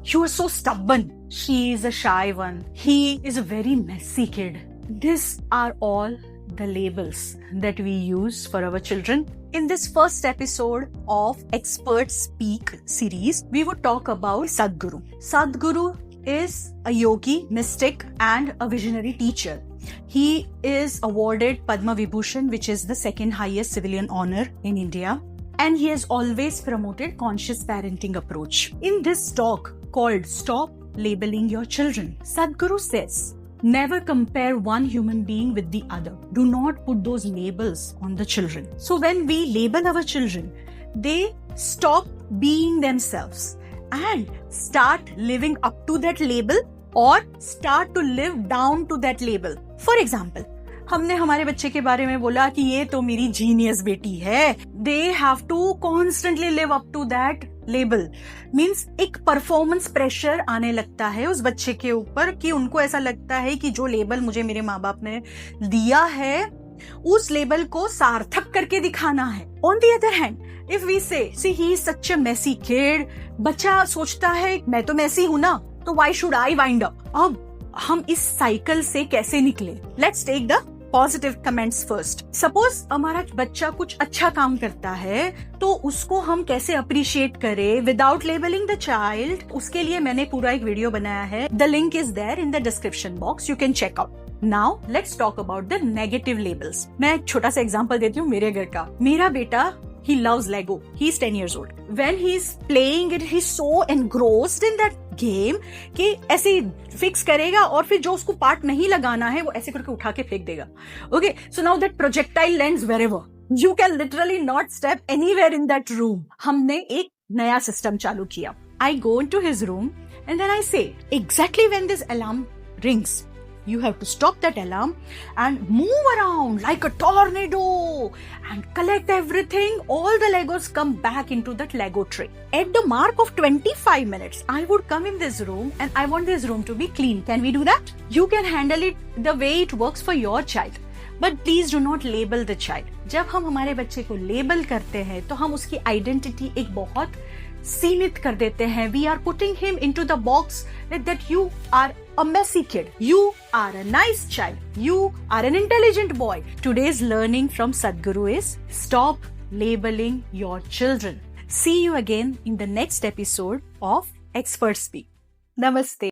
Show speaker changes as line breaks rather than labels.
You are so stubborn. She is a shy one. He is a very messy kid. These are all the labels that we use for our children. In this first episode of Expert Speak series, we would talk about Sadhguru. Sadhguru is a yogi, mystic, and a visionary teacher. He is awarded Padma Vibhushan, which is the second highest civilian honor in India. And he has always promoted conscious parenting approach. In this talk called Stop Labeling Your Children, Sadhguru says, never compare one human being with the other. Do not put those labels on the children. So when we label our children, they stop being themselves and start living up to that label or start to live down to that label. For example, हमने हमारे बच्चे के बारे में बोला कि ये तो मेरी जीनियस बेटी है. They have to constantly live up to that label. Means एक परफॉर्मेंस प्रेशर आने लगता है उस बच्चे के ऊपर कि उनको ऐसा लगता है कि जो लेबल मुझे मेरे माँ बाप ने दिया है उस लेबल को सार्थक करके दिखाना है. On the other hand, if we say, see he is such a messy kid, बच्चा सोचता है मैं तो मैसी हूँ ना, तो why should I wind up? अब हम इस साइकिल से कैसे निकले? Let's take the positive comments first. Suppose हमारा बच्चा कुछ अच्छा काम करता है तो उसको हम कैसे अप्रिशिएट करें विदाउट लेबलिंग द चाइल्ड. उसके लिए मैंने पूरा एक वीडियो बनाया है. The link is there in the description box. You can check out. Now let's talk about the negative labels. मैं एक छोटा सा एग्जांपल देती हूँ मेरे घर का. मेरा बेटा he loves Lego. He's 10 years old. When he's playing it, he's so engrossed in that game कि ऐसे फिक्स करेगा और फिर जो उसको पार्ट नहीं लगाना है वो ऐसे करके उठा के फेंक देगा. Okay, so now that projectile lands wherever. You can literally not step anywhere in that room. हमने एक नया सिस्टम चालू किया. I go into his room and then I say, exactly when this alarm rings, you have to stop that alarm and move around like a tornado and collect everything. All the Legos come back into that Lego tray. At the mark of 25 minutes, I would come in this room and I want this room to be clean. Can we do that? You can handle it the way it works for your child. But please do not label the child. जब हम हमारे बच्चे को label करते हैं तो हम उसकी आइडेंटिटी एक बहुत सीमित कर देते हैं. We are putting him into the box that you are a messy kid. You are a nice child. You are an intelligent boy. Today's learning from Sadhguru is stop labeling your children. See you again in the next episode of Expert Speak. Namaste.